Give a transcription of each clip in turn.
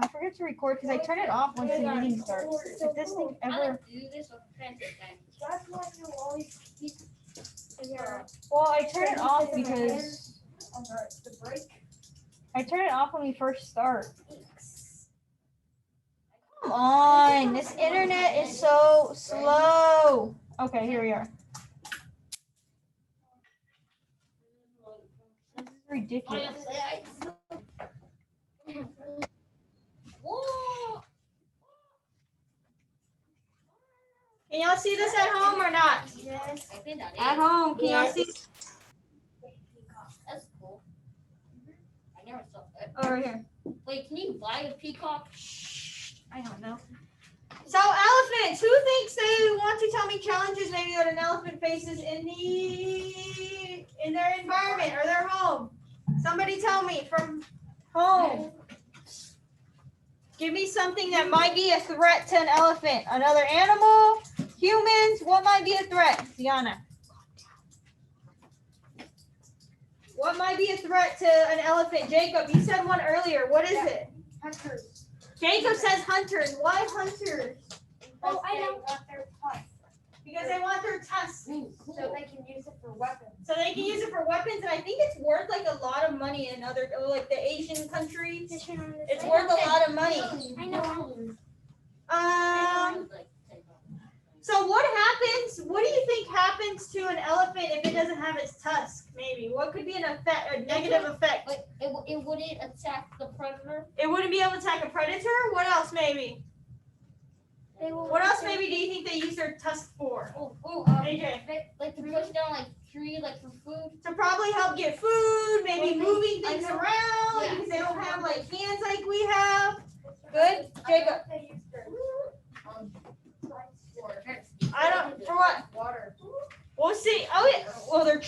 I forget to record because I turn it off once the meeting starts. If this thing ever. Well, I turn it off because I turn it off when we first start. Come on, this internet is so slow. Okay, here we are. This is ridiculous. Can y'all see this at home or not? Yes. At home, can y'all see? That's cool. I never saw that. Over here. Wait, can you buy a peacock? I don't know. So elephants, who thinks they want to tell me challenges maybe that an elephant faces in their environment or their home? Somebody tell me from home. Give me something that might be a threat to an elephant. Another animal, humans, what might be a threat? Diana. What might be a threat to an elephant? Jacob, you said one earlier. What is it? Hunters. Jacob says hunters. Why hunters? Oh, I know. Their tusks. Because they want their tusks. So they can use it for weapons. So they can use it for weapons, and I think it's worth like a lot of money in other, like the Asian countries. It's worth a lot of money. I know. So what happens? What do you think happens to an elephant if it doesn't have its tusk? Maybe what could be an effect, a negative effect? Like it wouldn't attack the predator. It wouldn't be able to attack a predator. What else? Maybe. What else? Maybe do you think they use their tusk for? AJ. Like to push down like tree, like for food. To probably help get food, maybe moving things around because they don't have like hands like we have. Good, Jacob. I don't. For what? Water. We'll see. Oh yeah. Well, they're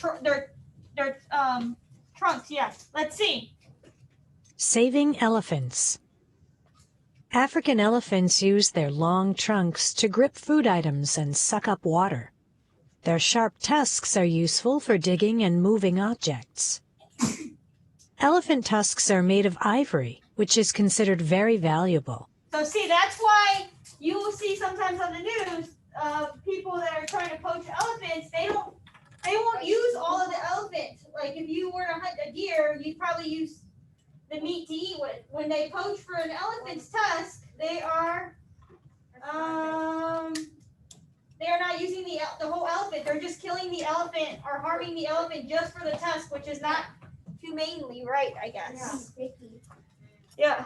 trunks. Yes. Let's see. Saving elephants. African elephants use their long trunks to grip food items and suck up water. Their sharp tusks are useful for digging and moving objects. Elephant tusks are made of ivory, which is considered very valuable. So see, that's why you will see sometimes on the news people that are trying to poach elephants. They won't use all of the elephant. Like if you were to hunt a deer, you'd probably use the meat to eat with. When they poach for an elephant's tusk, they are not using the whole elephant. They're just killing the elephant or harming the elephant just for the tusk, which is not humanely right, I guess. Yeah.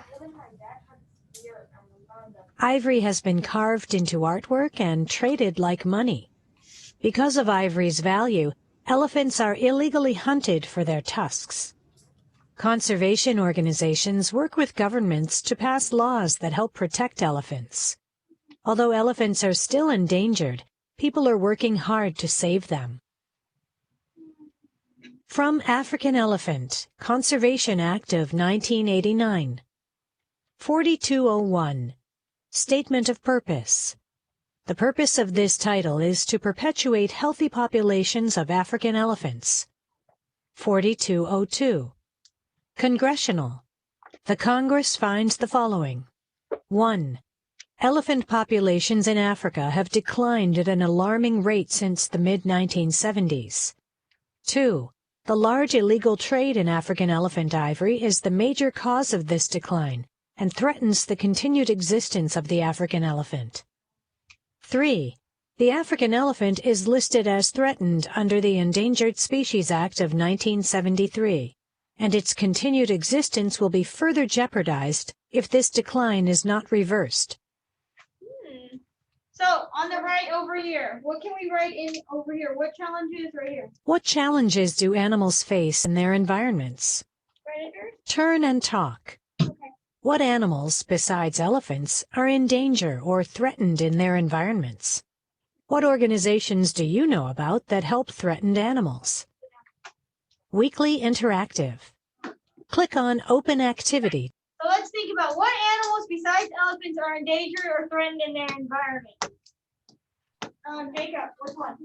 Ivory has been carved into artwork and traded like money. Because of ivory's value, elephants are illegally hunted for their tusks. Conservation organizations work with governments to pass laws that help protect elephants. Although elephants are still endangered, people are working hard to save them. From African Elephant, Conservation Act of 1989. 4201. Statement of Purpose. The purpose of this title is to perpetuate healthy populations of African elephants. 4202. Congressional. The Congress finds the following. 1. Elephant populations in Africa have declined at an alarming rate since the mid-1970s. 2. The large illegal trade in African elephant ivory is the major cause of this decline and threatens the continued existence of the African elephant. 3. The African elephant is listed as threatened under the Endangered Species Act of 1973. And its continued existence will be further jeopardized if this decline is not reversed. So on the right over here, what can we write in over here? What challenges right here? What challenges do animals face in their environments? Predators? Turn and talk. Okay. What animals, besides elephants, are in danger or threatened in their environments? What organizations do you know about that help threatened animals? Weekly interactive. Click on Open Activity. So let's think about what animals besides elephants are endangered or threatened in their environment. Jacob, which one?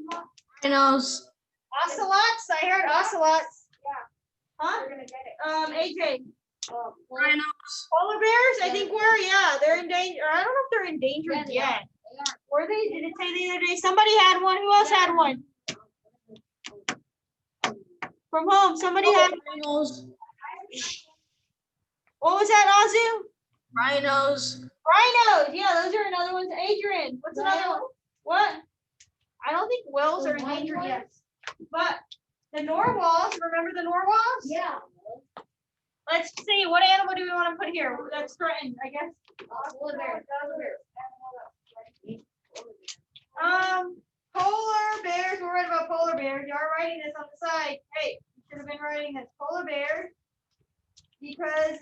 Rhinos. Ocelots? I heard ocelots. Yeah. Huh? They're gonna get it. AJ. Rhinos. Polar bears, I think they're in danger. I don't know if they're endangered Yeah, they yet. They aren't. Were they? Did it say the other day? Somebody had one. Who else had one? From home, somebody had. Rhinos. What was that, Azu? Rhinos. Rhinos. Yeah, those are another ones. Adrian, what's another one? What? I don't think whales The are white endangered ones? yet. But the narwhals, remember the narwhals? Yeah. Let's see, what animal do we want to put here? That's threatened, I guess. Polar bear. Polar bears, we're right about polar bears. You are writing this on the side. Hey, you should have been writing this polar bears because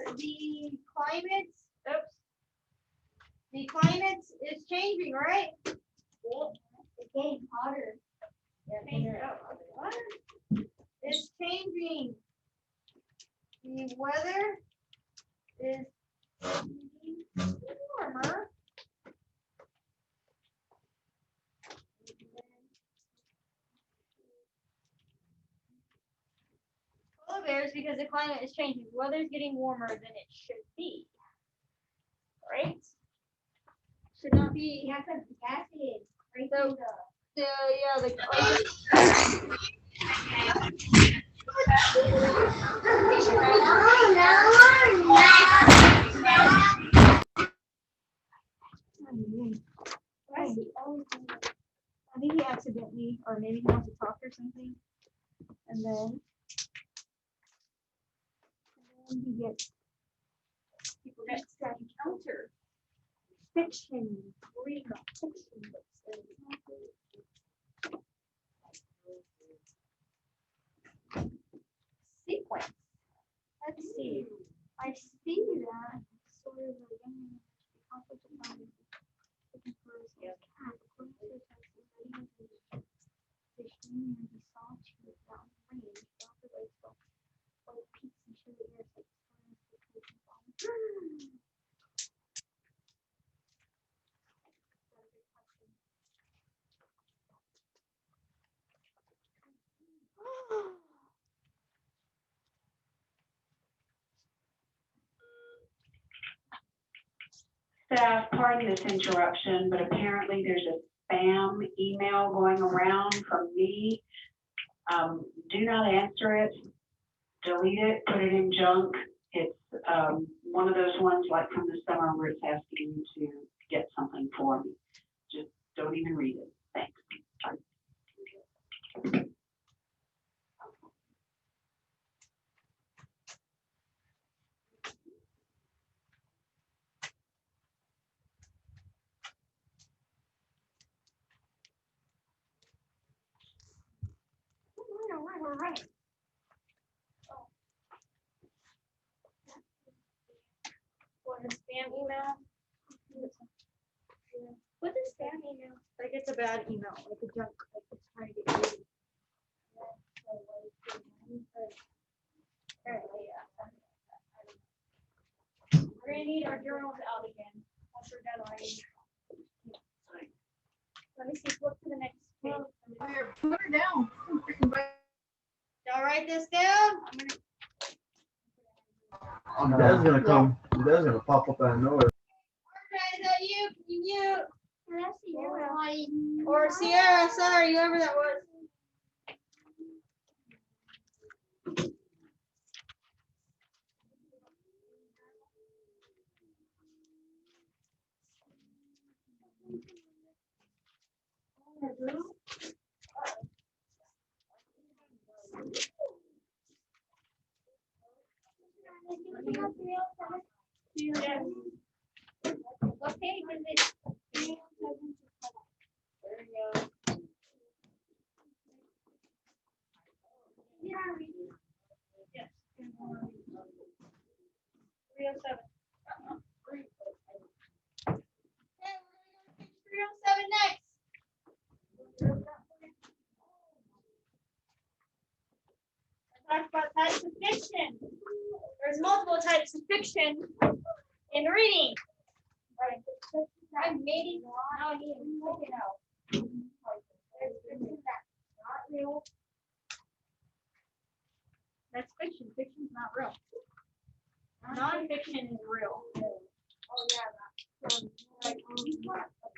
the climate is changing, right? It's getting hotter. What? It's changing. The weather is getting warmer. Polar bears because the climate is changing. The weather's getting warmer than it should be. Right? Should not be. Yeah, because the acid. Right So- through the. Why is he always doing that? I think he accidentally, or maybe he wants to talk or something. And then he gets, he forgets to encounter fiction, reading about fiction books. Sequence. Let's see. I see that. Sort of a young conflict of mind. Looking for his cat. According to the text, the lady fish in the solitude down range. Down the way, so peaks and sugar airs like Staff, pardon this interruption, but apparently there's a spam email going around from me. Do not answer it, delete it, put it in junk. It's one of those ones like from the summer where it's asking you to get something for me. Just don't even read it. Thanks. Right. What a spam email? What is spam email? Like it's a bad email, like a junk, like it's trying to get you. Apparently, yeah. We're gonna need our journals out again. Once we're done writing. Let me see, flip to the next page. Put her down. Y'all write this down? I'm gonna. Dad's gonna come. Dad's gonna pop up out of nowhere. Okay, is that you? Can you mute? Or Sierra, sorry, whoever that was. Yes. What page is it? There you go. Yes. 307. Okay, we're gonna go to page 307 next. Talk about types of fiction. There's multiple types of fiction in reading. I made it. Now I need to take it out. There's fiction that's not real. That's fiction. Fiction's not real. nonfiction is real. Oh, yeah.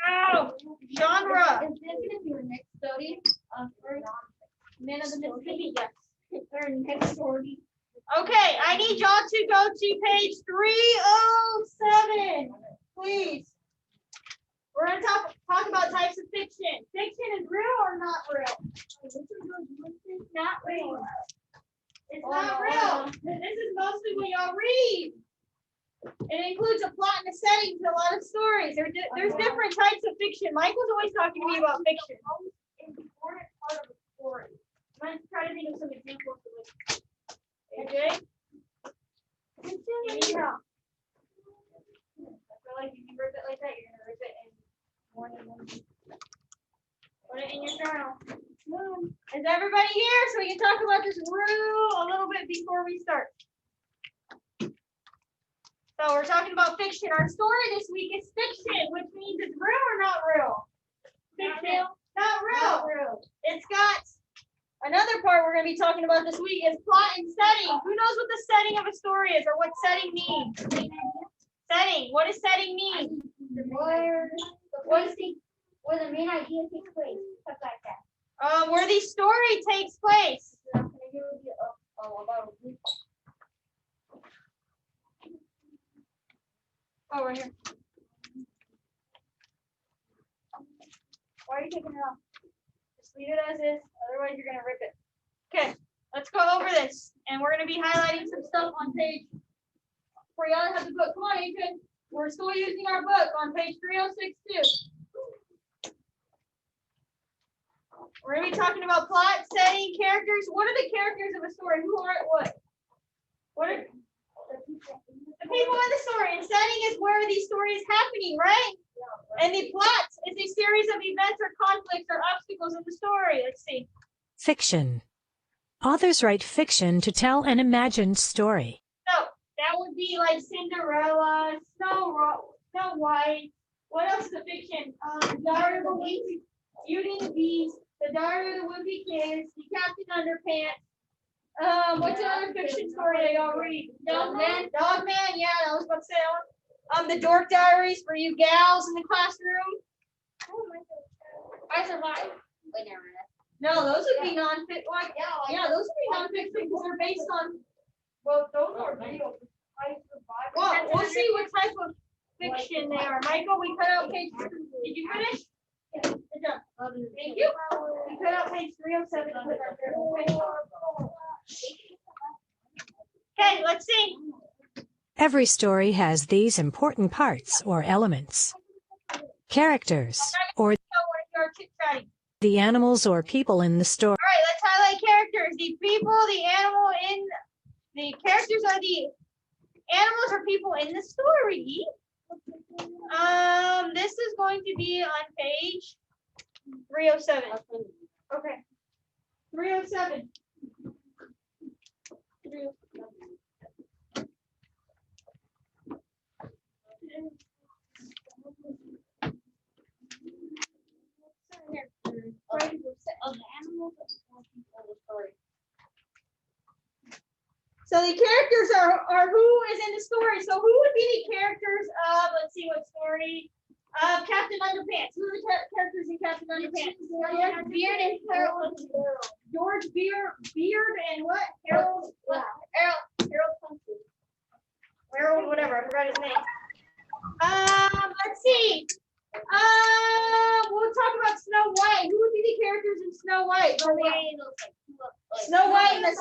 Ow, genre. Is this gonna be your next study? For Men of the Mississippi? Yes. Or next story? Okay, I need y'all to go to page 307, please. We're gonna talk about types of fiction. Fiction is real or not real? Not real. It's not real. This is mostly what y'all read. It includes a plot and a setting to a lot of stories. There's different types of fiction. Michael's always talking to me about fiction. Important part of the story. Let's try to think of some examples of it. Okay? You need help. I feel like if you rip it like that, you're gonna rip it in more than one. Put it in your journal. Is everybody here so we can talk about this rule a little bit before we start? So we're talking about fiction. Our story this week is fiction, which means it's real or not real? Fiction. Not real. It's got another part we're going to be talking about this week is plot and setting. Who knows what the setting of a story is or what setting means? Setting. What does setting mean? Where the main idea takes place, stuff like that. Where the story takes place. I'm gonna give you about a week. Oh, right here. Why are you taking it off? Just leave it as is, otherwise you're gonna rip it. Okay, let's go over this, and we're gonna be highlighting some stuff on page. For y'all that have the book, come on, Adrian. We're still using our book on page 306 too. We're gonna be talking about plot, setting, characters. What are the characters of a story? Who are what? What are the people in the story? And setting is where the story is happening, right? And the plot is a series of events or conflicts or obstacles in the story. Let's see. Fiction. Authors write fiction to tell an imagined story. So that would be like Cinderella, Snow White. What else is a fiction? Diary of the Wimpy, Beauty and the Beast, The Diary of the Wimpy Kids, The Captain Underpants. What's another fiction story that y'all read? Dogman. Dogman, yeah, I was about to say that one. The Dork Diaries for you gals in the classroom. I survived. Wait, never mind. No, those would be non-fiction. Yeah, those would be non-fiction because they're based on. Well, those are real. I survived. Well, we'll see what type of fiction they are. Michael, we cut out page. Did you finish? Yeah. Good job. Thank you. We cut out page 307. To put our journal page. Okay, let's see. Every story has these important parts or elements. Characters, or You're chit-chatting. the animals or people in the story. All right, let's highlight characters. The people, the animal in the characters are the animals or people in the story. This is going to be on page 307. Okay. 307. Of the animals or people in the story. So the characters are who is in the story. So who would be the characters of, let's see what story, Captain Underpants. Who are the characters in Captain Underpants? George Beard and Harold. George Beard and what? Harold? Harold Pumpkin. Harold, whatever, I forgot his name. Let's see. We'll talk about Snow White. Who would be the characters in Snow White? Snow White and the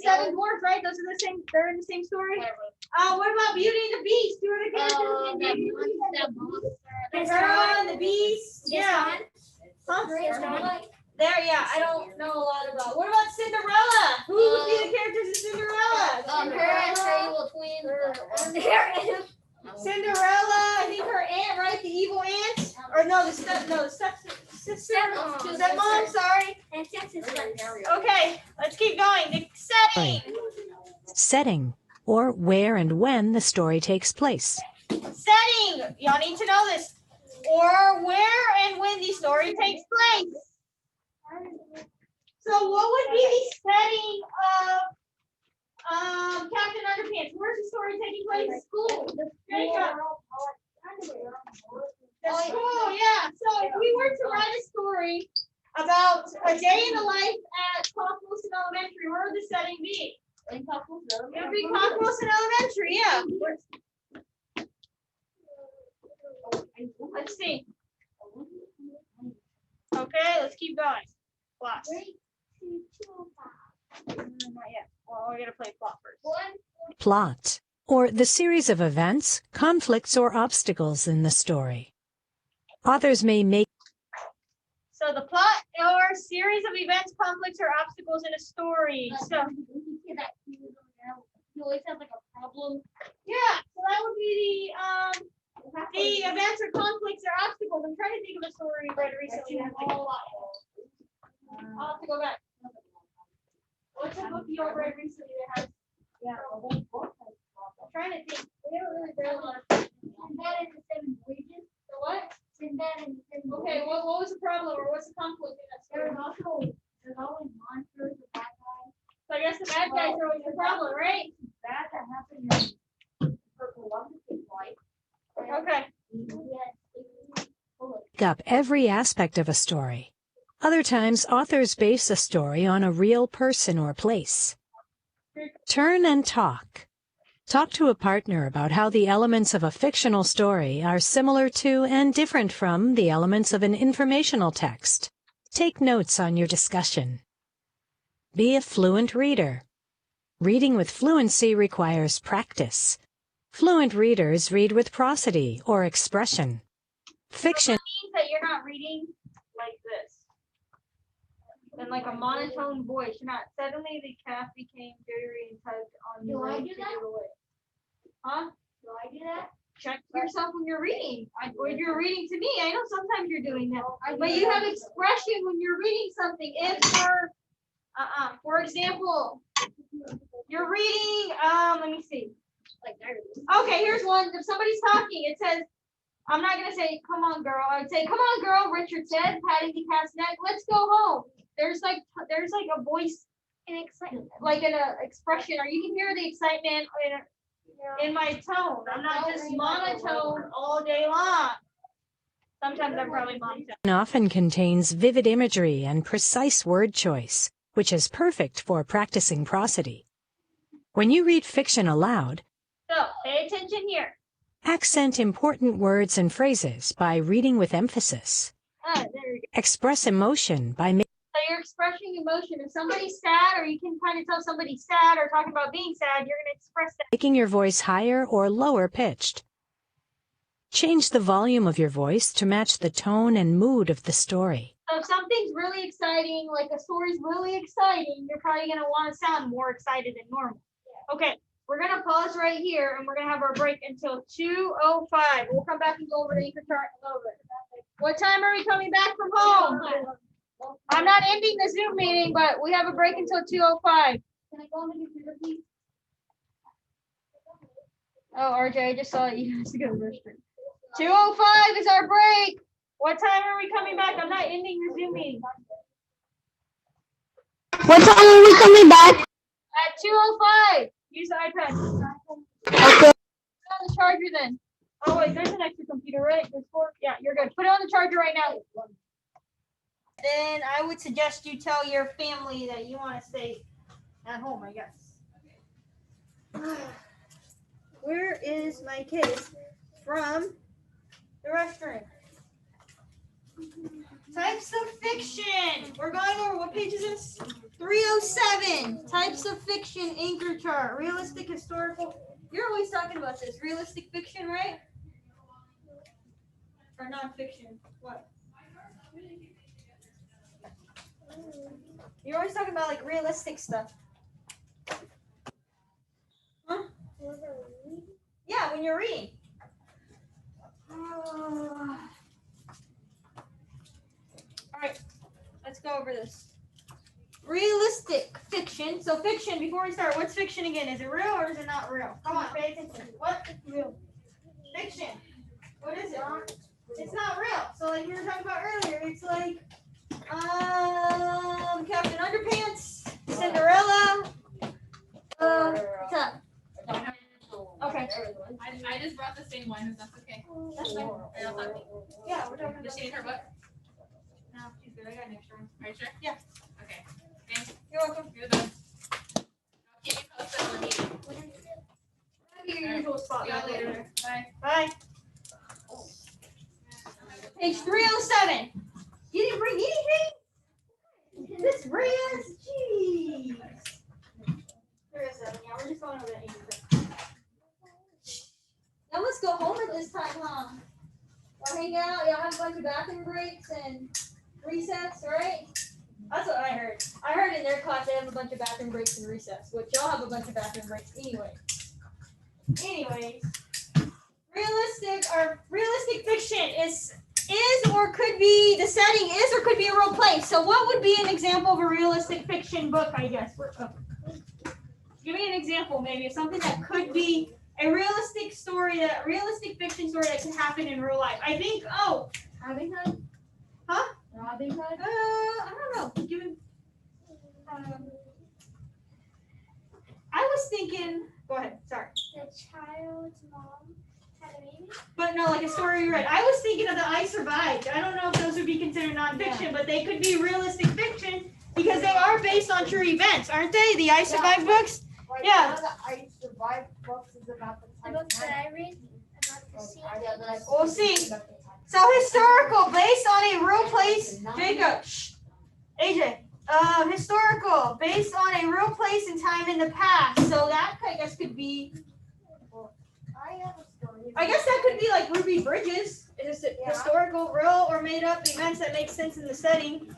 seven dwarfs, right? Those are the same. They're in the same story. What about Beauty and the Beast? Who are the characters in Beauty and the Beast? The girl and the Beast. Yeah. Huh? There, yeah. I don't know a lot about. What about Cinderella? Who would be the characters in Cinderella? Cinderella, I think her aunt, right? The evil aunt, or no, the stepsister, stepmom. Sorry. Okay, let's keep going. The setting. Setting, or where and when the story takes place. Setting. Y'all need to know this. Or where and when the story takes place. So, what would be the setting of Captain Underpants? circumstance. Where's the story taking place? School. Jacob. The school, yeah. So if we were to write a story about a day in the life at Clark Wilson Elementary, where would the setting be? It would be Clark Wilson Elementary, yeah. Let's see. Okay, let's keep going. Plot. Not yet. Well, we're gonna play plot first. Plot, or the series of events, conflicts, or obstacles in the story. Authors may make So the plot or series of events, conflicts, or obstacles in a story. So You always have like a problem. yeah, so that would be the events or conflicts or obstacles. I'm trying to think of a story we read recently. That has like a plot. I'll have to go back. What's a book you read recently that has? Yeah, a whole book. I'm trying to think. We don't really read a lot of. Sinbad and the Seven Voyages. The what? Sinbad and the Seven Okay, what was the problem or what's the conflict in that story? There's always monsters or bad guys. So I guess the bad guys are always the problem, right? That happened in Columbus's life. Okay. make up every aspect of a story. Other times, authors base a story on a real person or place. Turn and talk. Talk to a partner about how the elements of a fictional story are similar to and different from the elements of an informational text. Take notes on your discussion. Be a fluent reader. Reading with fluency requires practice. Fluent readers read with prosody or expression. Fiction Means that you're not reading like this. In like a monotone voice. You're not suddenly the calf became jittery and tugged on Do your I leg do to that? get away. Huh? Do I do that? Check yourself when you're reading. When you're reading to me, I know sometimes you're doing that. I But do you that. have expression when you're reading something. If you're, for example, you're reading, let me see. Like there. Okay, here's one. If somebody's talking, it says, I'm not gonna say, come on, girl. I'd say, come on, girl, Richard said, patting the cat's neck. Let's go home. There's like a voice, And excitement. like an expression, or you can hear the excitement in my tone. I'm not just monotone all day long. Sometimes I'm probably monotone. often contains vivid imagery and precise word choice, which is perfect for practicing prosody. When you read fiction aloud, So pay attention here. accent important words and phrases by reading with emphasis. There we go. Express emotion by So you're expressing emotion. If somebody's sad, or you can kind of tell somebody's sad or talking about being sad, you're gonna express that. making your voice higher or lower pitched. Change the volume of your voice to match the tone and mood of the story. So if something's really exciting, like a story's really exciting, you're probably gonna want to sound more excited than normal. Okay, we're gonna pause right here and we're gonna have our break until 2:05. We'll come back and go over the anchor chart in a little bit. What time are we coming back from home? I'm not ending the Zoom meeting, but we have a break until 2:05. Can I go on the computer, please? Oh, RJ, I just saw you have to go to the restroom. 2:05 is our break. What time are we coming back? I'm not ending the Zoom meeting. What time are we coming back? At 2:05. Use the iPad. Okay. Put it on the charger then. Oh wait, there's an extra computer, right? There's 4. Yeah, you're good. Put it on the charger right now. Then I would suggest you tell your family that you want to stay at home, I guess. Where is my case from the restroom? Types of fiction. We're going over, what page is this? 307. Types of fiction anchor chart. Realistic, historical. You're always talking about this. Realistic fiction, right? Or nonfiction. What? You're always talking about like realistic stuff. Huh? Yeah, when you're reading. All right, let's go over this. Realistic fiction. So fiction, before we start, what's fiction again? Is it real or is it not real? Come on, pay attention. What is real? Fiction. What is it? It's not real. So like we were talking about earlier, it's like Captain Underpants, Cinderella, what's up? I just brought the same one, if that's okay. That's fine. Are y'all talking? Yeah, we're talking Does about. she need her book? No, she's good. I got an extra one. Are you sure? Yeah. Okay. Thanks. You're welcome. You're the best. I'll keep you posted on the meeting. Your usual spot. See y'all later. Bye. Bye. Page 307. You didn't bring anything? This Reyes, jeez. 307, yeah, we're just going over that. Y'all must go home at this time, huh? Y'all hang out, y'all have a bunch of bathroom breaks and recess, right? That's what I heard. I heard in their class they have a bunch of bathroom breaks and recess, which y'all have a bunch of bathroom breaks anyway. Anyways, realistic fiction is or could be, the setting is or could be a real place. So what would be an example of a realistic fiction book, I guess? Give me an example maybe of something that could be a realistic fiction story that could happen in real life. I think, Robin Hood? Huh? Robin Hood? I don't know. Give me, I was thinking, go ahead, sorry. The child's mom had a baby. But no, like a story you read. I was thinking of the I Survived. I don't know if those would be considered nonfiction, but they could be realistic fiction because they are based on true events, aren't they? The I Survived books? Like, Yeah. one of the I Survived books is about the books that I read about the sea. We'll see. So historical, based on a real place. Jacob, shh. AJ. Historical, based on a real place and time in the past. So that, I guess, could be. I have a story. I guess that could be like Ruby Bridges. Is it historical, real, or made up events that make sense in the setting?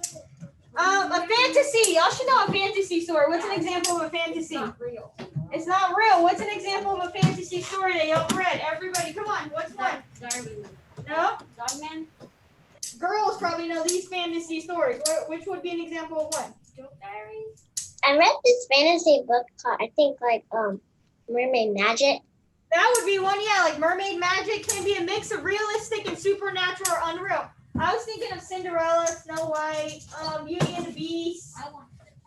A fantasy. Y'all should know a fantasy story. What's an example of a fantasy? Real. It's not real. What's an example of a fantasy story that y'all read? Everybody, come on. What's one? No? Dogman? Girls probably know these fantasy stories. Which would be an example of one? Joke Diaries? I read this fantasy book called, I think, Mermaid Magic. That would be one, yeah. Like Mermaid Magic can be a mix of realistic and supernatural or unreal. I was thinking of Cinderella, Snow White, Beauty and the Beast.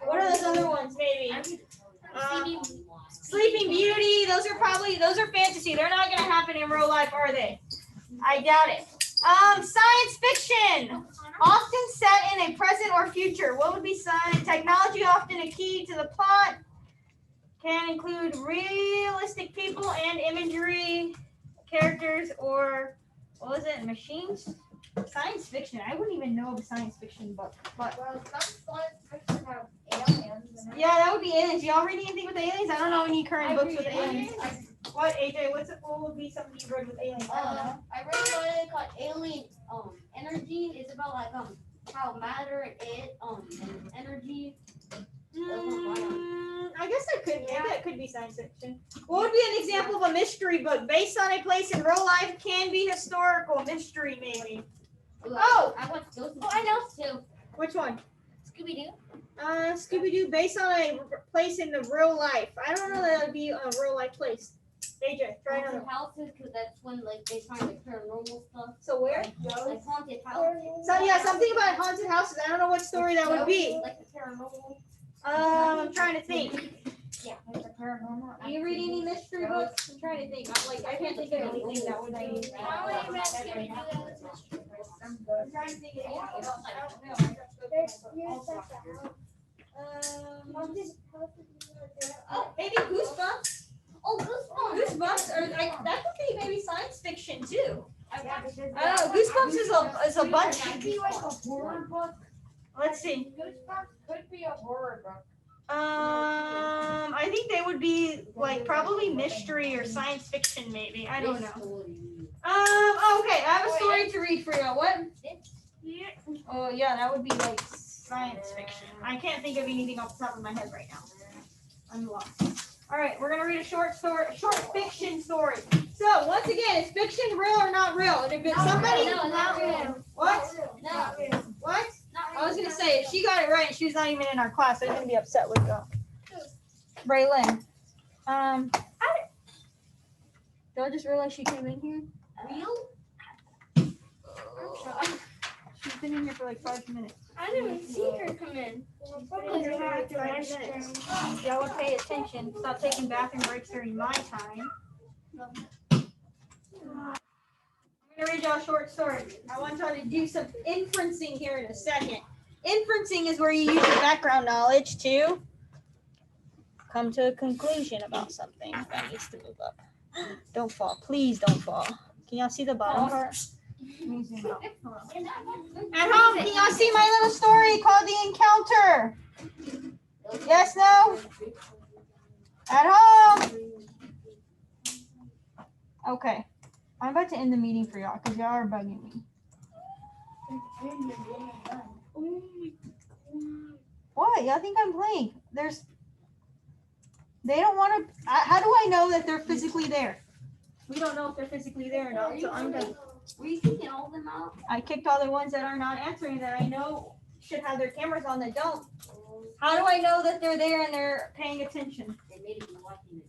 What are those other ones, maybe? Sleeping Beauty. Those are fantasy. They're not gonna happen in real life, are they? I doubt it. Science fiction, often set in a present or future. What would be science? Technology, often a key to the plot. Can include realistic people and imagery, characters, or what was it? Machines? Science fiction. I wouldn't even know of a science fiction book. But Well, some science fiction have aliens in it. yeah, that would be aliens. Y'all read anything with aliens? I don't know any current books with aliens. What, AJ? What would be something you read with aliens? I don't know. I read one called Alien Energy. It's about how matter and energy. I guess that could be science fiction. What would be an example of a mystery book based on a place in real life? Can be historical mystery, maybe. Oh! I watched those. I know. Too. Which one? Scooby Doo. Scooby Doo based on a place in the real life. I don't know that would be a real life place. AJ, try another. Haunted houses, because that's when they find paranormal stuff. So where? Like haunted houses. So yeah, something about haunted houses. I don't know what story that would be. Like the paranormal. I'm trying to think. Yeah, like the paranormal. Do you read any mystery books? I'm trying to think. I can't think of anything that would be. I'm trying to think of anything. Oh, maybe Goosebumps. Oh, Goosebumps. Goosebumps, or that could be maybe science fiction too. Oh, Goosebumps is a bunch. Could be like a horror book. Let's see. Goosebumps could be a horror book. I think they would be like probably mystery or science fiction, maybe. I don't know. Okay, I have a story to read for you. What? Oh yeah, that would be like science fiction. I can't think of anything off the top of my head right now. I'm lost. All right, we're gonna read a short fiction story. So once again, is fiction real or not real? And if it's somebody, No, not real. what? No. What? I was gonna say if she got it right, and she was not even in our class. I was gonna be upset with Braylon. Did I just realize she came in here? Real? She's been in here for like 5 minutes. I didn't see her come in. Y'all would pay attention. Stop taking bathroom breaks during my time. I'm gonna read y'all a short story. I want y'all to do some inferencing here in a second. Inferencing is where you use your background knowledge to come to a conclusion about something that needs to move up. Don't fall. Please don't fall. Can y'all see the bottom part? At home, can y'all see my little story called The Encounter? Yes, no? At home. Okay. I'm about to end the meeting for y'all because y'all are bugging me. What? Y'all think I'm playing? They don't want to. How do I know that they're physically there? We don't know if they're physically there or not. So I'm done. Were you kicking all of them out? I kicked all the ones that are not answering that I know should have their cameras on that don't. How do I know that they're there and they're paying attention? They may be watching it.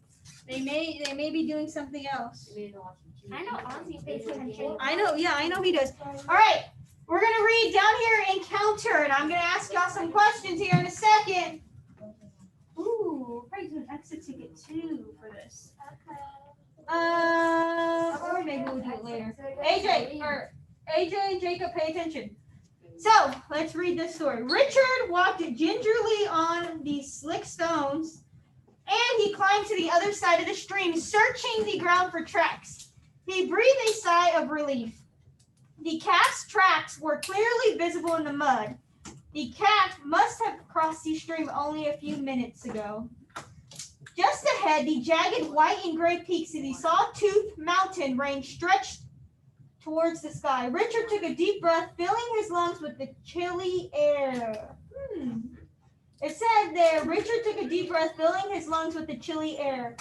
They may be doing something else. They may be watching TV. I know Ozzy pays attention. I know, yeah, I know he does. All right, we're gonna read down here Encounter, and I'm gonna ask y'all some questions here in a second. Ooh, we're probably do an exit ticket too for this. Or maybe we'll do it later. AJ and Jacob, pay attention. So let's read this story. Richard walked gingerly on these slick stones, and he climbed to the other side of the stream, searching the ground for tracks. He breathed a sigh of relief. The calf's tracks were clearly visible in the mud. The calf must have crossed the stream only a few minutes ago. Just ahead, the jagged white and gray peaks of the sawtooth mountain range stretched towards the sky. Richard took a deep breath, filling his lungs with the chilly air. It said there, Richard took a deep breath, filling his lungs with the chilly air.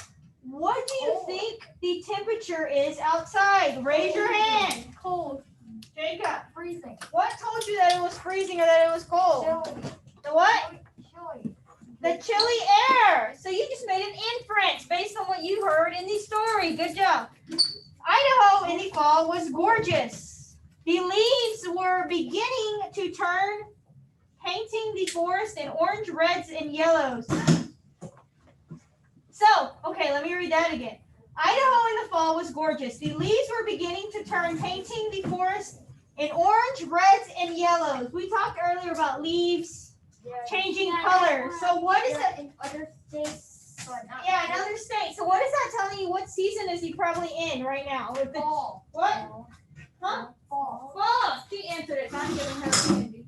What do you think the temperature is outside? Raise your hand. Cold. Jacob, Freezing. what told you that it was freezing or that it was cold? Chilly. The what? Chilly. The chilly air. So you just made an inference based on what you heard in the story. Good job. Idaho in the fall was gorgeous. The leaves were beginning to turn, painting the forest in orange, reds, and yellows. So, okay, let me read that again. Idaho in the fall was gorgeous. The leaves were beginning to turn, painting the forest in orange, reds, and yellows. We talked earlier about leaves changing color. So what is that? In other states, but not Yeah, another state. So what is that telling you? What season is he probably in right now? With the fall. what? Huh? Fall. Fall. She answered it. So I'm giving her candy.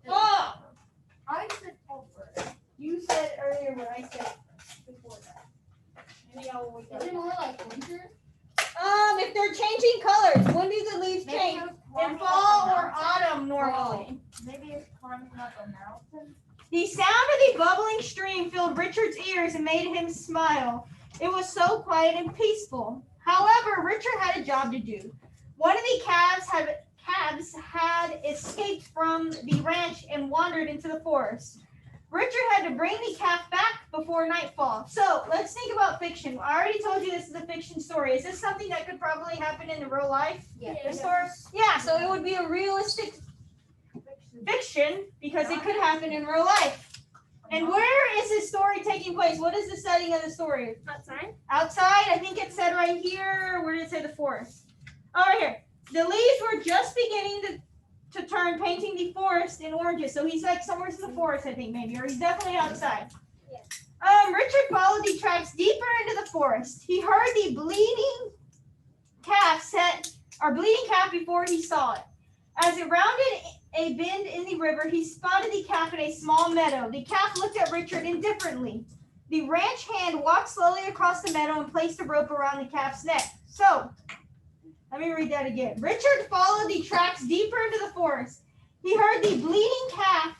Fall. I said fall first. You said earlier what I said before that. Maybe I will wake up. Is it more like winter? If they're changing colors, when do the leaves Maybe change? it's In climbing fall up a or mountain. autumn normally. Maybe it's climbing up a mountain. The sound of the bubbling stream filled Richard's ears and made him smile. It was so quiet and peaceful. However, Richard had a job to do. One of the calves had escaped from the ranch and wandered into the forest. Richard had to bring the calf back before nightfall. So let's think about fiction. I already told you this is a fiction story. Is this something that could probably happen in the real life? Yeah. The story? Yeah, so it would be a realistic fiction because it could happen in real life. And where is this story taking place? What is the setting of the story? Outside? Outside, I think it said right here. Where did it say the forest? Oh, right here. The leaves were just beginning to turn, painting the forest in oranges. So he's like somewhere in the forest, I think, maybe, or he's definitely outside. Richard followed the tracks deeper into the forest. He heard the bleeding calf before he saw it. As it rounded a bend in the river, he spotted the calf in a small meadow. The calf looked at Richard indifferently. The ranch hand walked slowly across the meadow and placed a rope around the calf's neck. So, let me read that again. Richard followed the tracks deeper into the forest. He heard the bleating calf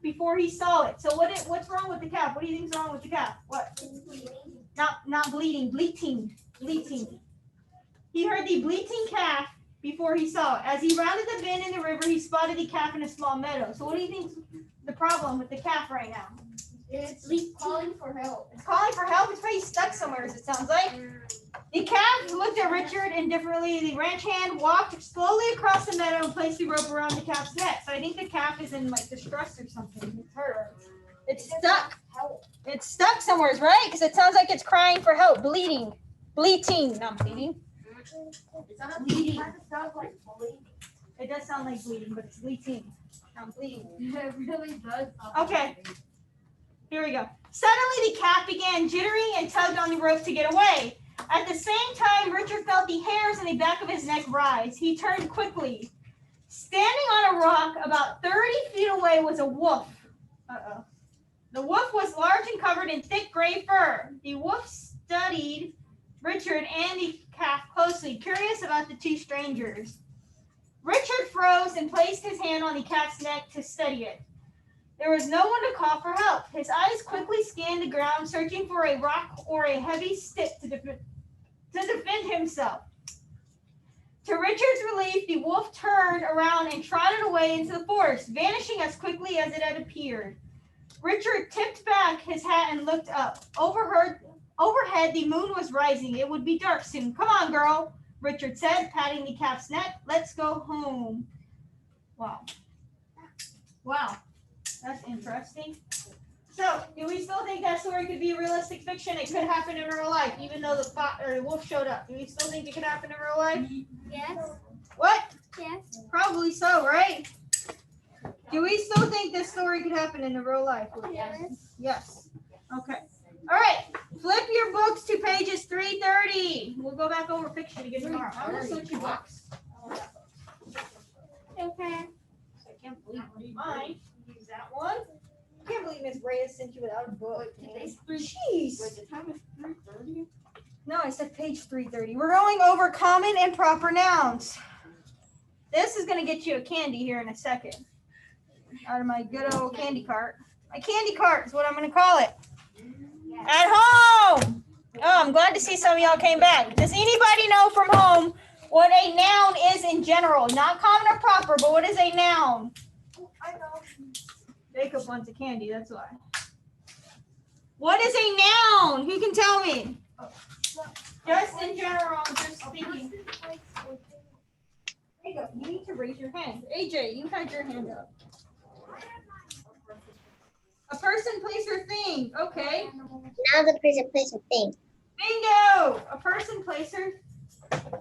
before he saw it. So what's wrong with the calf? What do you think's wrong with the calf? What? Not bleeding, bleating. He heard the bleating calf before he saw it. As he rounded the bend in the river, he spotted the calf in a small meadow. So what do you think's the problem with the calf right now? It's calling for help. It's calling for help. It's probably stuck somewhere, as it sounds like. The calf looked at Richard indifferently. The ranch hand walked slowly across the meadow and placed the rope around the calf's neck. So I think the calf is in like distress or something. It's hurt. It's stuck. It's stuck somewhere, right? Because it sounds like it's crying for help, bleeding. Bleating, not bleeding. Is that bleeding? Sounds like bleeding. It does sound like bleeding, but it's bleating, not bleeding. It really does. Okay. Here we go. Suddenly the cat began jittering and tugged on the rope to get away. At the same time, Richard felt the hairs in the back of his neck rise. He turned quickly. Standing on a rock about 30 feet away was a wolf. Uh-oh. The wolf was large and covered in thick gray fur. The wolf studied Richard and the cat closely, curious about the two strangers. Richard froze and placed his hand on the cat's neck to steady it. There was no one to call for help. His eyes quickly scanned the ground, searching for a rock or a heavy stick to defend himself. To Richard's relief, the wolf turned around and trotted away into the forest, vanishing as quickly as it had appeared. Richard tipped back his hat and looked up. Overhead, the moon was rising. It would be dark soon. Come on, girl, Richard said, patting the cat's neck. Let's go home. Wow. Wow. That's interesting. So, do we still think that story could be realistic fiction? It could happen in real life, even though the wolf showed up. Do we still think it could happen in real life? Yes. What? Yes. Probably so, right? Do we still think this story could happen in the real life? Yes. Yes. Okay. All right. Flip your books to pages 330. We'll go back over fiction again tomorrow. I'm gonna switch your books. Okay. I can't believe mine. Use that one. I can't believe Miss Reyes sent you without a book. Jeez. The time is 3:30. No, I said page 330. We're going over common and proper nouns. This is going to get you a candy here in a second. Out of my good old candy cart. My candy cart is what I'm going to call it. At home. Oh, I'm glad to see some of y'all came back. Does anybody know from home what a noun is in general? Not common or proper, but what is a noun? I know. Jacob wants a candy, that's why. What is a noun? Who can tell me? Just in general, just speaking. Jacob, you need to raise your hand. AJ, you had your hand up. A person, place, or thing. Okay. Now the person, place, or thing. Bingo! A person, place, or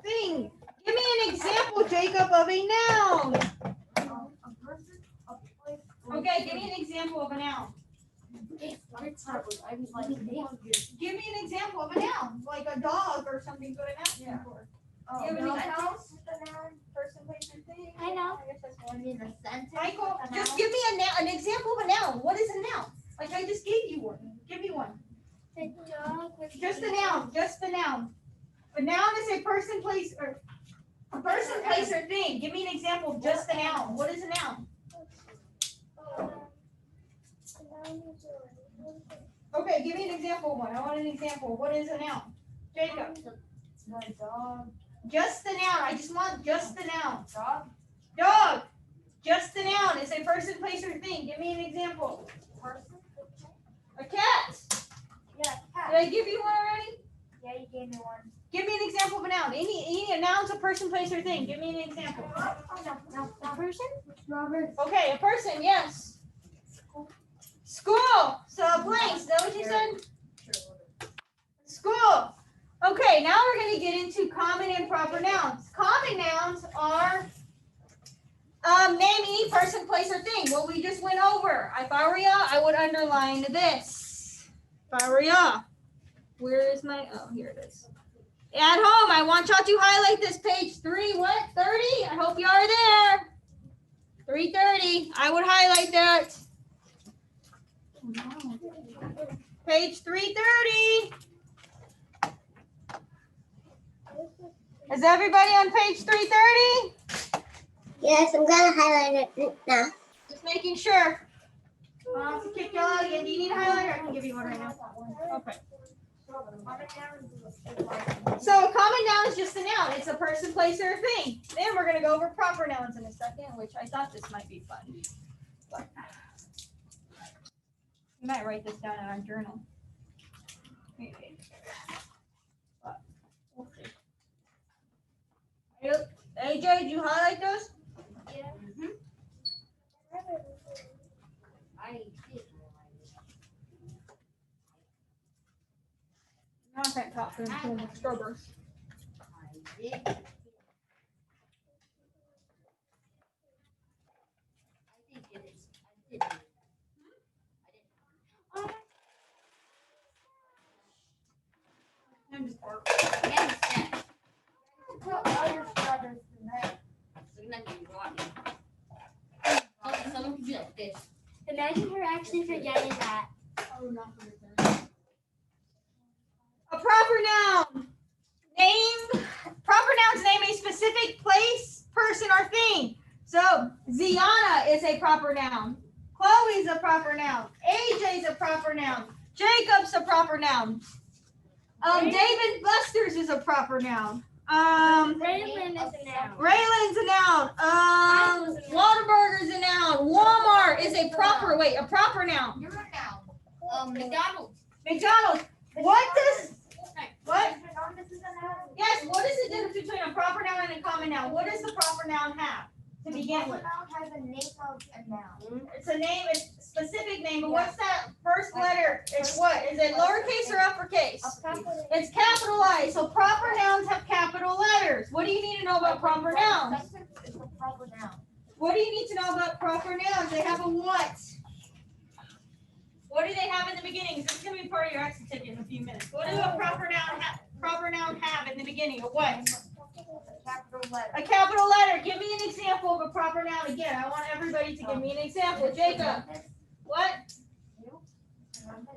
thing. Give me an example, Jacob, of a noun. Okay, give me an example of a noun. Give me an example of a noun, like a dog or something. What a noun for? Do you have any examples? Person, place, or thing. I know. I guess that's one. In a sentence. Michael, just give me an example of a noun. What is a noun? Like I just gave you one. Give me one. The dog with Just a noun. Just a noun. A noun is a person, place, or thing. Give me an example of just a noun. What is a noun? Okay, give me an example of one. I want an example. What is a noun? Jacob. Dog. Just the noun. I just want just the noun. Dog. Dog. Just the noun. It's a person, place, or thing. Give me an example. Person. A cat. Yeah. Did I give you one already? Yeah, you gave me one. Give me an example of a noun. Any noun's a person, place, or thing. Give me an example. No. A person? Robert. Okay, a person, yes. School. So blanks. Is that what you said? School. Okay, now we're going to get into common and proper nouns. Common nouns are name any person, place, or thing. What we just went over. If I were y'all, I would underline this. If I were y'all. Where is my, oh, here it is. At home, I want y'all to highlight this page 30? I hope you are there. 330. I would highlight that. Page 330. Is everybody on page 330? Yes, I'm gonna highlight it now. Just making sure. I'll have to kick y'all out again. Do you need a highlighter? I can give you one right now. Okay. So a common noun is just a noun. It's a person, place, or a thing. Then we're going to go over proper nouns in a second, which I thought this might be fun. But we might write this down in our journal. Maybe. But we'll see. AJ, did you highlight those? Yeah. I did. No, content top and some with scrubbers. I did. I did get it. I did. I'm just bored. I understand. Put all your scrubbers in there. So you're not getting rotten. Okay, someone could be like this. Imagine her actually forgetting that. Oh, not for the A proper noun. Name. Proper nouns name a specific place, person, or thing. So, Ziana is a proper noun. Chloe's a proper noun. AJ's a proper noun. Jacob's a proper noun. David Buster's is a proper noun. Raylan is a noun. Raylan's a noun. Whataburger's a noun. Walmart is a proper noun. You're a noun. McDonald's. McDonald's. What? This is a noun. Yes, what is the difference between a proper noun and a common noun? What does the proper noun have to begin with? noun has a name of a noun. It's a name, it's a specific name, but what's that first letter? It's what? Is it lowercase or uppercase? It's capitalized, so proper nouns have capital letters. What do you need to know about proper nouns? It's a proper noun. What do you need to know about proper nouns? They have a what? What do they have in the beginning? This is gonna be part of your X certificate in a few minutes. What does a proper noun have in the beginning? A what? Capital letter. A capital letter. Give me an example of a proper noun again. I want everybody to give me an example. Jacob. What?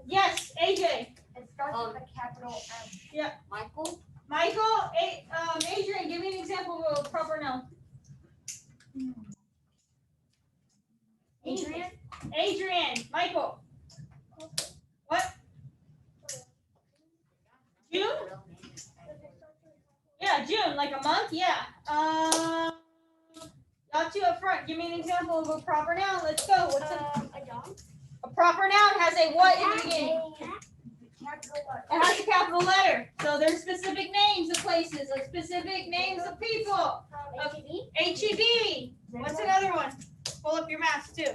Yes, AJ. It starts with a capital M. Michael. Michael, Adrian, give me an example of a proper noun. Adrian, Michael. What? June? Yeah, June, like a month? Yeah. Y'all two up front, give me an example of a proper noun. Let's go. What's A dog. a proper noun has a what in the beginning? Capital letter. It has a capital letter. So there's specific names of places, like specific names of people. HEB. What's another one? Pull up your maps too.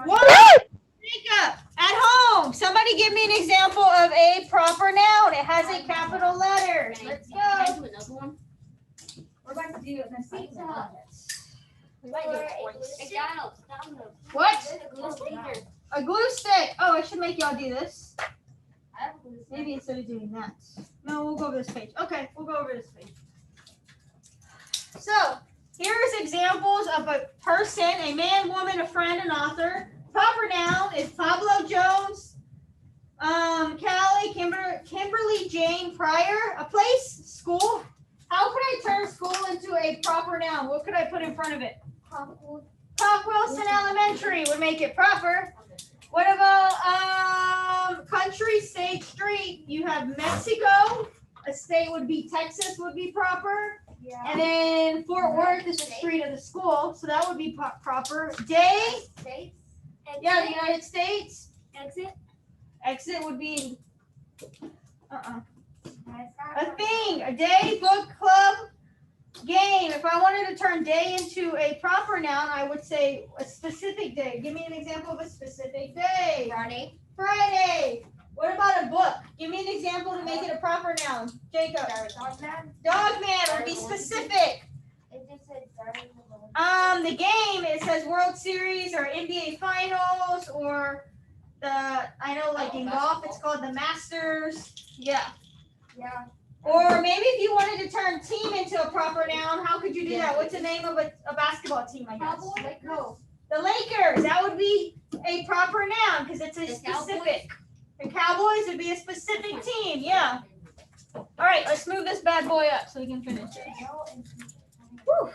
What? Jacob, at home. Somebody give me an example of a proper noun. It has a capital letter. Let's Can I go. do another one? We're about to do it. Let's see. McDonald's. What? A glue sticker. A glue stick. Oh, I should make y'all do this. I have a glue stick. Maybe instead of doing that. No, we'll go over this page. Okay, we'll go over this page. So, here's examples of a person, a man, woman, a friend, an author. Proper noun is Pablo Jones, Callie, Kimberly Jane Pryor. A place, school. How could I turn school into a proper noun? What could I put in front of it? Cock Wilson Elementary would make it proper. What about country, state, street? You have Mexico. A state would be Texas would be proper. Yeah. And then Fort Worth is the street of the school, so that would be proper. Day, States. yeah, the United States. Exit. Exit would be a thing, a day, book club, game. If I wanted to turn day into a proper noun, I would say a specific day. Give me an example of a specific day. Friday. Friday. What about a book? Give me an example to make it a proper noun. Jacob. Dogman. Dogman would be specific. It just said starting. The game, it says World Series or NBA Finals or I know like in golf it's called the Masters. Yeah. Yeah. Or maybe if you wanted to turn team into a proper noun, how could you do that? What's the name of a basketball team, I guess? No. The Lakers. That would be a proper noun because it's a The specific. The Cowboys would be a specific team. Yeah. All right, let's move this bad boy up so we can finish it. Whew.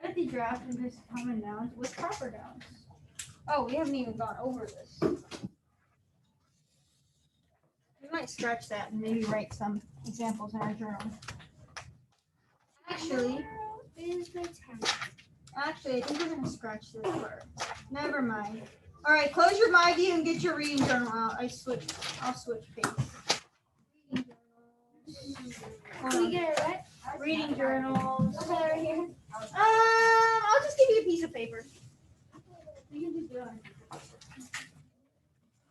Empty draft and just common nouns with proper nouns. Oh, we haven't even gone over this. We might scratch that and maybe write some examples in our journal. Actually, I think we're gonna scratch this part. Never mind. All right, close your My View and get your reading journal out. I'll switch pages. Hold on. get it right? Reading journals. Okay, right here. I'll just give you a piece of paper. We can just do it.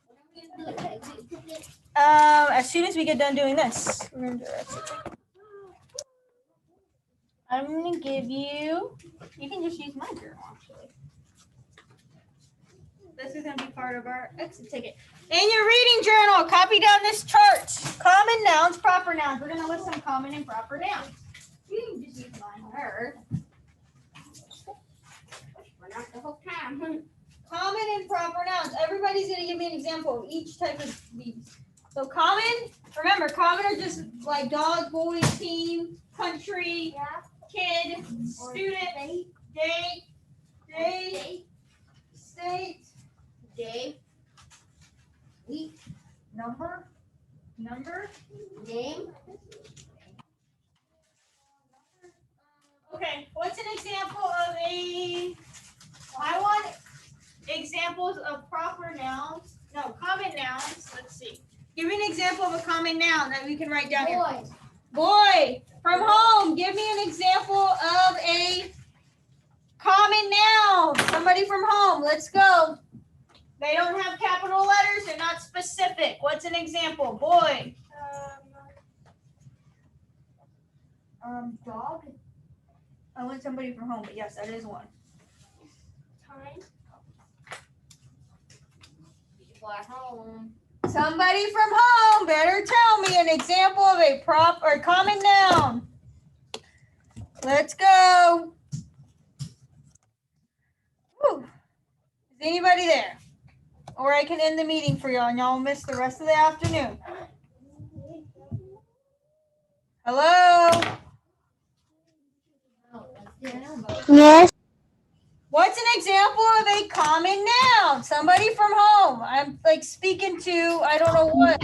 What are we gonna do? Like, we took it. As soon as we get done doing this, we're gonna do it. I'm gonna give you. You can just use my journal actually. This is gonna be part of our exit ticket. In your reading journal, copy down this chart. Common nouns, proper nouns. We're gonna list some common and proper nouns. You can just use mine. Her. We're not the whole time. Common and proper nouns. Everybody's gonna give me an example of each type of these. So common, remember, common are just like dog, boy, team, country, Yeah. kid, student, Day. day, state, Day. Week. number, Name. Okay, what's an example of I want examples of proper nouns. No, common nouns. Let's see. Give me an example of a common noun that we can write down here. Boy. Boy, from home, give me an example of a common noun. Somebody from home, let's go. They don't have capital letters, they're not specific. What's an example? Boy. Dog. I want somebody from home, but yes, that is one. Time. People at home. Somebody from home better tell me an example of a prop or common noun. Let's go. Whew. Is anybody there? Or I can end the meeting for y'all and y'all miss the rest of the afternoon. Hello? Yes. What's an example of a common noun? Somebody from home. I'm like speaking to, I don't know what.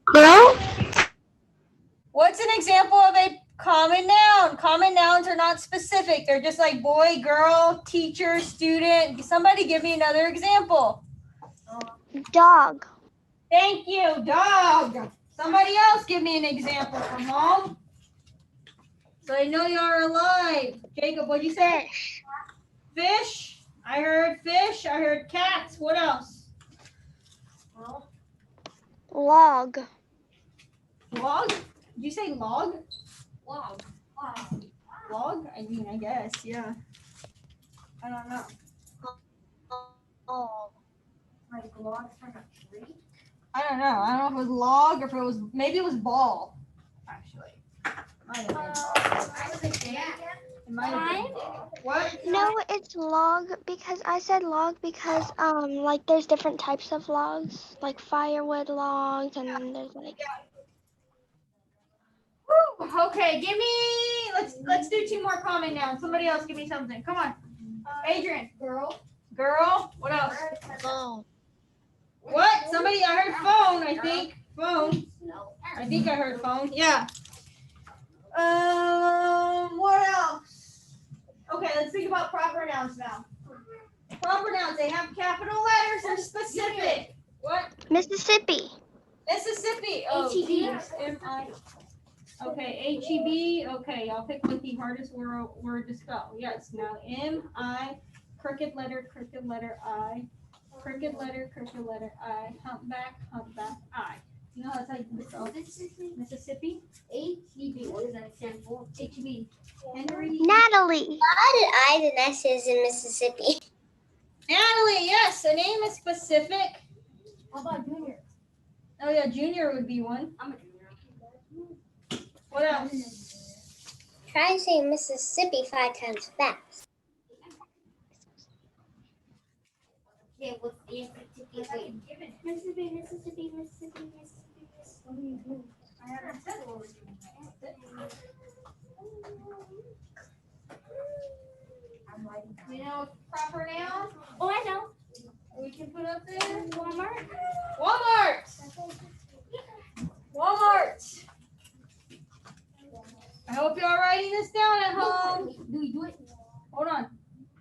Girl. What's an example of a common noun? Common nouns are not specific. They're just like boy, girl, teacher, student. Somebody give me another example. Dog. Thank you, dog. Somebody else give me an example from home. So I know you're alive. Jacob, what'd you say? Fish. Fish. I heard fish. I heard cats. What else? Log. Log? Did you say log? Wow. Log? I mean, I guess, yeah. I don't know. Oh. Like logs from a tree. I don't know. I don't know if it was log or if it was, maybe it was ball, actually. Might have been. I was a cat. It might have been ball. What? No, it's log because I said log because like there's different types of logs, like firewood logs, and then there's like Woo, okay, give me, let's do two more common nouns. Somebody else give me something. Come on. Adrian. Girl. Girl. What else? oh. What? Somebody, I heard phone, I think. Phone. No. I think I heard phone. Yeah. What else? Okay, let's think about proper nouns now. Proper nouns, they have capital letters, they're specific. What? Mississippi. Mississippi. Oh, H-E-B. M-I. Okay, H-E-B. Okay, I'll pick with the hardest word to spell. Yes, now M-I, crooked letter, I. Crooked letter, I. Humpback, I. You know how it's like spell Mississippi? H-E-B. What does that stand for? H-E-B. Henry. Natalie. How did I the nest is in Mississippi? Natalie, yes, the name is specific. How about Junior? Oh yeah, Junior would be one. I'm a junior. What else? Try to say Mississippi 5 times fast. Yeah, what's the answer to Mississippi, Mississippi, Mississippi, Mississippi. I haven't said what we're doing. I'm writing. You know proper noun Oh, I know. we can put up there? Walmart. Walmart. I hope y'all writing this down at home. Do we do it? Hold on.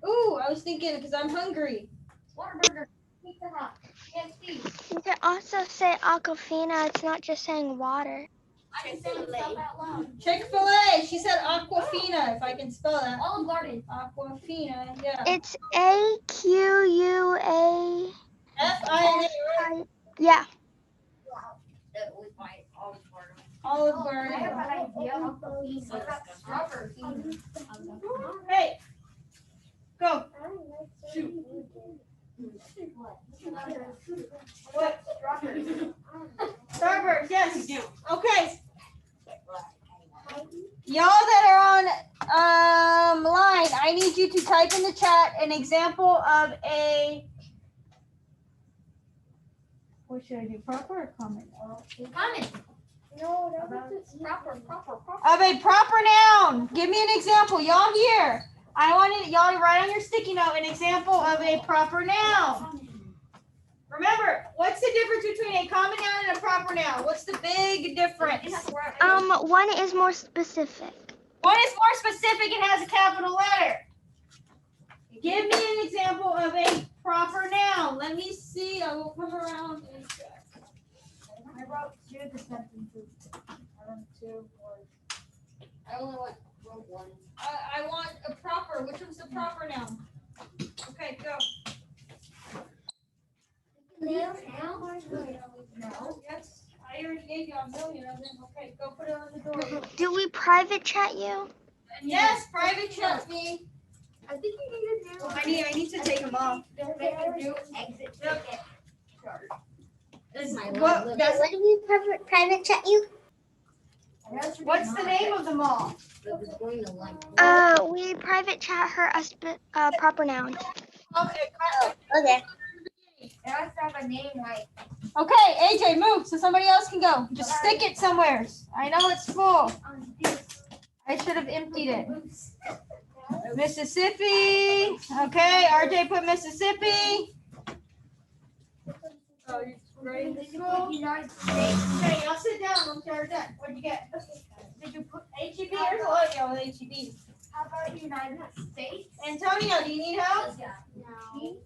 Ooh, I was thinking because I'm hungry. Whataburger. Pizza Hut. KFC. You can also say Aquafina. It's not just saying water. I can say stuff out loud. Chick-fil-A. She said Aquafina, if I can spell that. Olive Garden. Aquafina, yeah. It's AQUAFINA. Olive I have Garden. an idea. What about strawberries? Hey, go. What? Strawberries. Starburst, yes. Okay. Y'all that are on line, I need you to type in the chat an example of a. What should I do? Proper or comment? Comment. No, that was proper. Of a proper noun. Give me an example. Y'all here. I want y'all to write on your sticky note an example of a proper noun. Remember, what's the difference between a common noun and a proper noun? What's the big difference? One is more specific. One is more specific and has a capital letter. Give me an example of a proper noun. Let me see. I will come around and check. I wrote two of the sentences. I wrote two words. I only wrote one. I want a proper. Which one's the proper noun? Okay, go. No. Yes, I already gave you a million of them. Okay, go put it on the door. Do we private chat you? Yes, private chat me. I think you need to do. I need to take them off. Don't make me do exit ticket. This is my What? look. That's, What do we private chat you? what's the name of them all? It's going to lunch. We private chat her a proper noun. Okay, Okay. It has to have a name like. okay, AJ, move so somebody else can go. Just stick it somewhere. I know it's full. I should have emptied it. Mississippi. Okay, RJ put Mississippi. Oh, you ready to go? United States. Okay, y'all sit down until we're done. What'd you get? Did you put HEB? There's a lot of y'all with HEB. How about United States? Antonio, do you need help? No.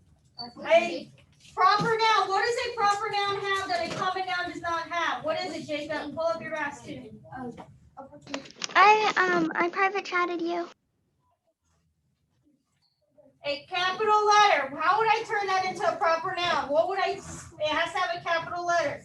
A proper noun. What does a proper noun have that a common noun does not have? What is it, Jacob? Pull up your math student. I private chatted you. A capital letter. How would I turn that into a proper noun? What would I? It has to have a capital letter.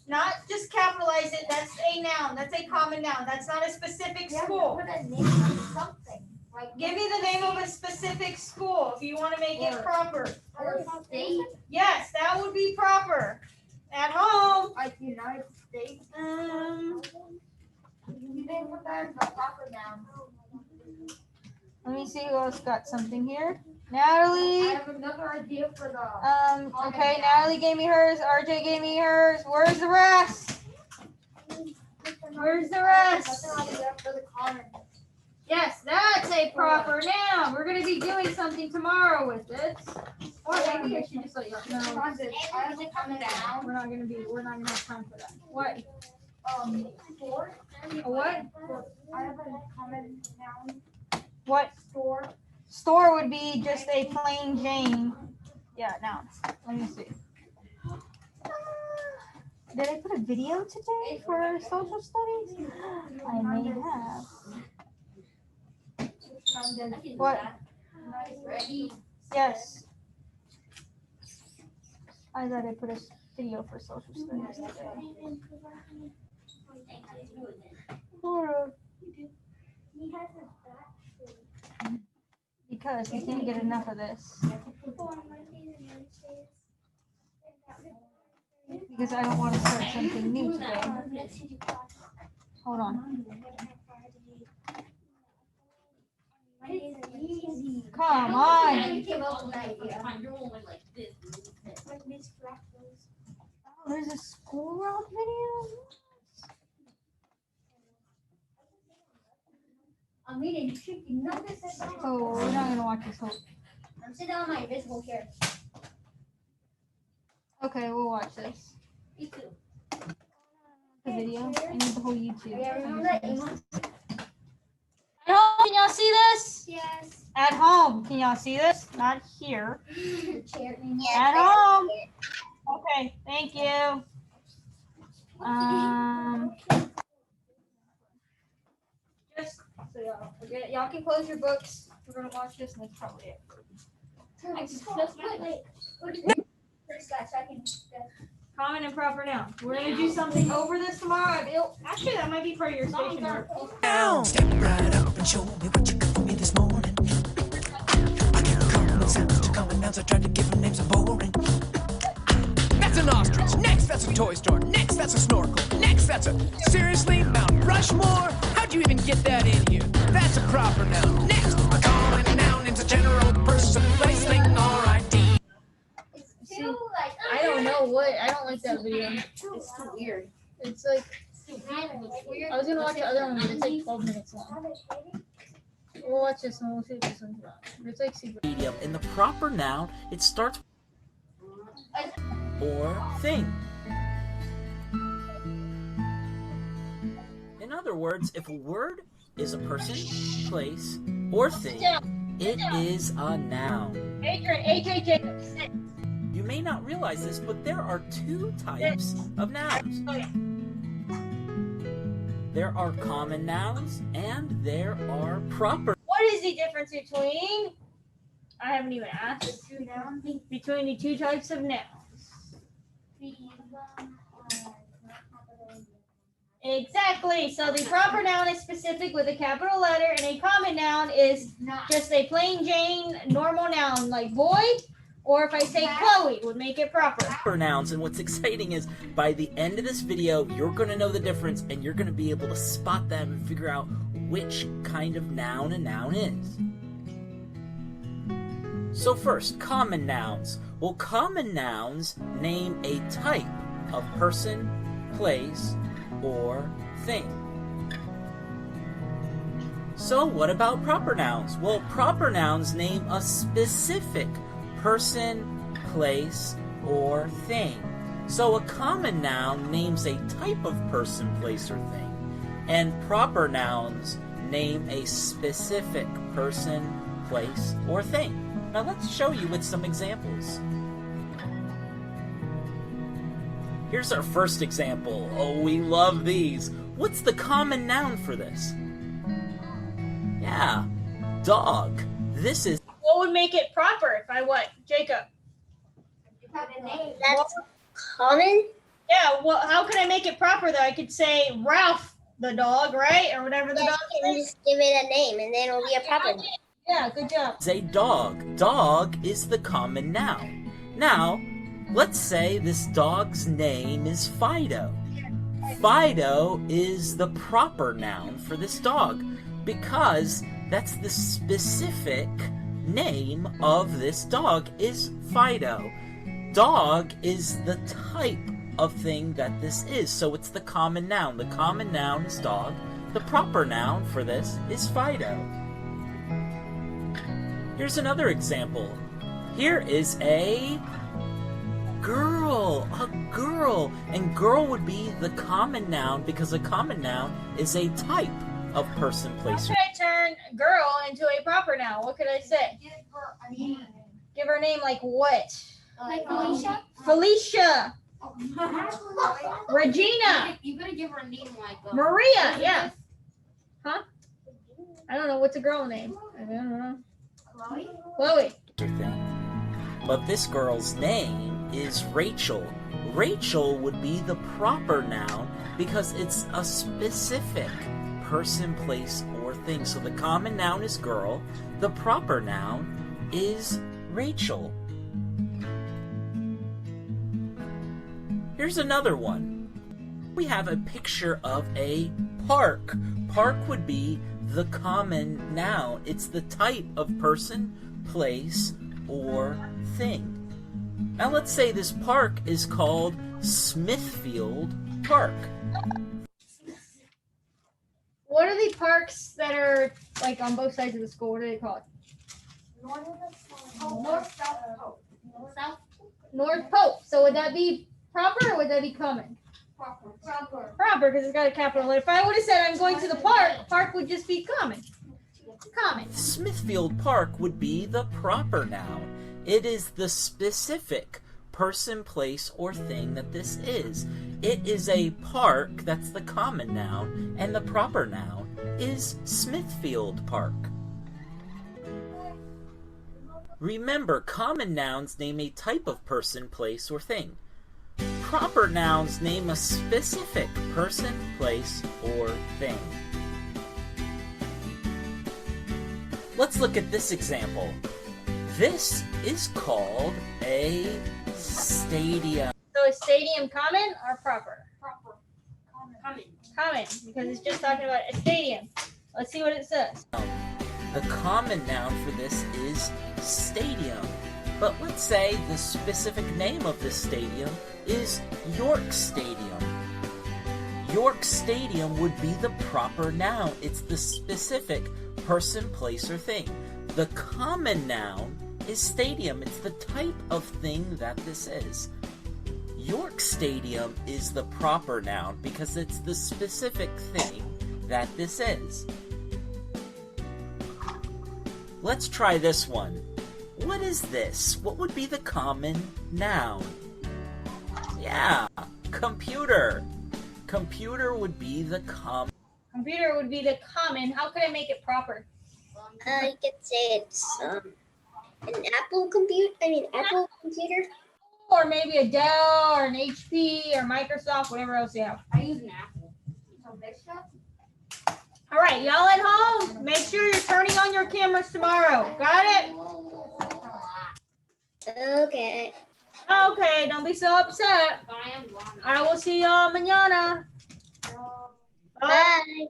Not just capitalize it. That's a noun. That's a common noun. That's not a specific school. Put a name on something. Like Give me the name of a specific school if you want to make it proper. or state. Yes, that would be proper. At home. Like United States. You didn't put that as a proper noun. Let me see who else got something here. I Natalie. have another idea for the. Okay, Natalie gave me hers. RJ gave me hers. Where's the rest? Where's the rest? Another idea for the common. Yes, that's a proper noun. We're gonna be doing something tomorrow with this. Or maybe I should just let you know. I have a common noun. We're not gonna have time for that. What? Store. A what? I have a common noun. What? Store. Store would be just a plain Jane. Yeah, noun. Let me see. Did I put a video today for social studies? I may have. What? Ready. Yes. I thought I put a video for social studies today. Because we can't get enough of this. Because I don't want to start something new today. Hold on. Come on. I came up with an idea. Oh, there's a school route video? I'm eating chicken nuggets. Oh, we're not gonna watch this whole. I'm sitting on my invisible chair. Okay, we'll watch this. Me too. The video. I need the whole YouTube. Yeah, remember that emo? At home, can y'all see this? Yes. At home, can y'all see this? Not here. Chair. At home. Okay, thank you. Just so y'all forget, y'all can close your books. We're gonna watch this, and that's probably it. Just wait. First, that second. Common defining proper nouns. We're gonna do something over this tomorrow. Actually, that might be part of your station work. Step right up and show me what you got for me this morning. I can't common sense to common nouns. I tried to give them names are boring. That's an ostrich. Next, that's a toy store. Next, that's a snorkel. Next, that's a... Seriously? Mount Rushmore? How'd you even get that in here? That's a proper noun. Next, a common noun is a general person, place, thing, or idea. I don't know what. I don't like that video. It's too weird. It's like It's weird. I was gonna watch the other one, but it's like 12 minutes long. We'll watch this one. We'll see what this one's about. It's like super. Medium. In the proper noun, it starts or thing. In other words, if a word is a person, place, or thing, it is a noun. You may not realize this, but there are two types of nouns. There are common nouns and there are proper. What is the difference between? I haven't even asked. Between the two types of nouns. Exactly. So the proper noun is specific with a capital letter, and a common noun is just a plain Jane normal noun like boy, or if I say Chloe would make it proper. Proper nouns, and what's exciting is by the end of this video, you're going to know the difference and you're going to be able to spot them and figure out which kind of noun a noun is. So first, common nouns. Well, common nouns name a type of person, place, or thing. So what about proper nouns? Well, proper nouns name a specific person, place, or thing. So a common noun names a type of person, place, or thing. And proper nouns name a specific person, place, or thing. Now let's show you with some examples. Here's our first example. Oh, we love these. What's the common noun for this? Yeah, dog. This is... What would make it proper if I what? Jacob? That's common. Yeah, well, how can I make it proper though? I could say Ralph the dog, right? Or whatever the Yeah, dog you can is. just give it a name, and then it'll be a proper name. Yeah, good job. It's a dog. Dog is the common noun. Now, let's say this dog's name is Fido. Fido is the proper noun for this dog because that's the specific name of this dog is Fido. Dog is the type of thing that this is, so it's the common noun. The common noun is dog. The proper noun for this is Fido. Here's another example. Here is a girl, and girl would be the common noun because a common noun is a type of person, How place, could I turn girl into a proper noun? What could I say? Give her a name like what? Like Felicia? Felicia. Regina. You gotta give her a name like Maria. Yeah. Huh? I don't know. What's a girl name? I don't know. Chloe. thing. But this girl's name is Rachel. Rachel would be the proper noun because it's a specific person, place, or thing. So the common noun is girl. The proper noun is Rachel. Here's another one. We have a picture of a park. Park would be the common noun. It's the type of person, place, or thing. Now let's say this park is called Smithfield Park. What are the parks that are like on both sides of the school? What are they called? North Pope. So would that be proper or would that be common? Proper, because it's got a capital letter. If I would have said I'm going to the park, park would just be common. Common. Smithfield Park would be the proper noun. It is the specific person, place, or thing that this is. It is a park, that's the common noun, and the proper noun is Smithfield Park. Remember, common nouns name a type of person, place, or thing. proper nouns name a specific person, place, or thing. Let's look at this example. This is called a stadium. So is stadium common or proper? Proper. Common. Common, because it's just talking about a stadium. Let's see what it says. The common noun for this is stadium. But let's say the specific name of this stadium is York Stadium. York Stadium would be the proper noun. It's the specific person, place, or thing. The common noun is stadium. It's the type of thing that this is. York Stadium is the proper noun because it's the specific thing that this is. Let's try this one. What is this? What would be the common noun? Yeah, computer. Computer would be the common. Computer would be the common. How could I make it proper? You could say it's an Apple computer. Apple computer. Or maybe a Dell or an HP or Microsoft, whatever else you have. I use an Apple. So next shot. All right, y'all at home, make sure you're turning on your cameras tomorrow. Got it? Okay. Okay, don't be so upset. But I am blind. I will see y'all mañana. Bye. Bye.